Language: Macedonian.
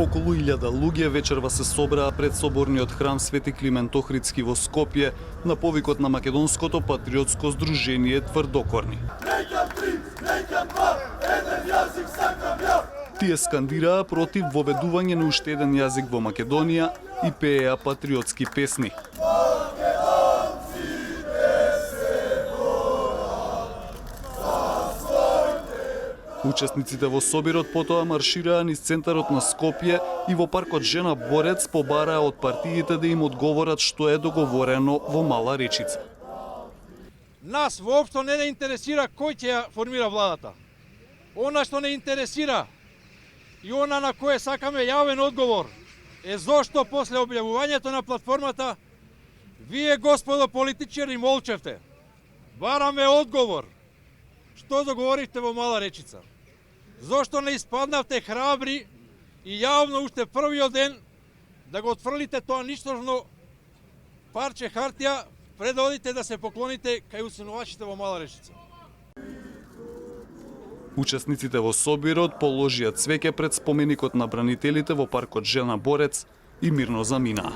Околу 1000 луѓе вечерва се собраа пред соборниот храм Свети Климент Охридски во Скопје на повикот на македонското патриотско здружение Тврдокорни. Тие скандираа против воведување на уште еден јазик во Македонија и пееа патриотски песни. Учесниците во собирот потоа маршираа низ центарот на Скопје и во паркот Жена Борец побараа од партиите да им одговорат што е договорено во Мала Речица. Нас воопшто не интересира кој ќе ја формира владата. Она што не интересира и она на кое сакаме јавен одговор е зошто после објавувањето на платформата вие, господо политичари, молчевте. Бараме одговор. Што договоривте во Мала Речица? Зошто не испаднавте храбри и јавно уште првиот ден да го отфрлите тоа ништожно парче хартија пред да одите да се поклоните кај усинувачите во Мала Речица? Учесниците во собирот положија цвеќе пред споменикот на бранителите во паркот Жена Борец и мирно заминаа.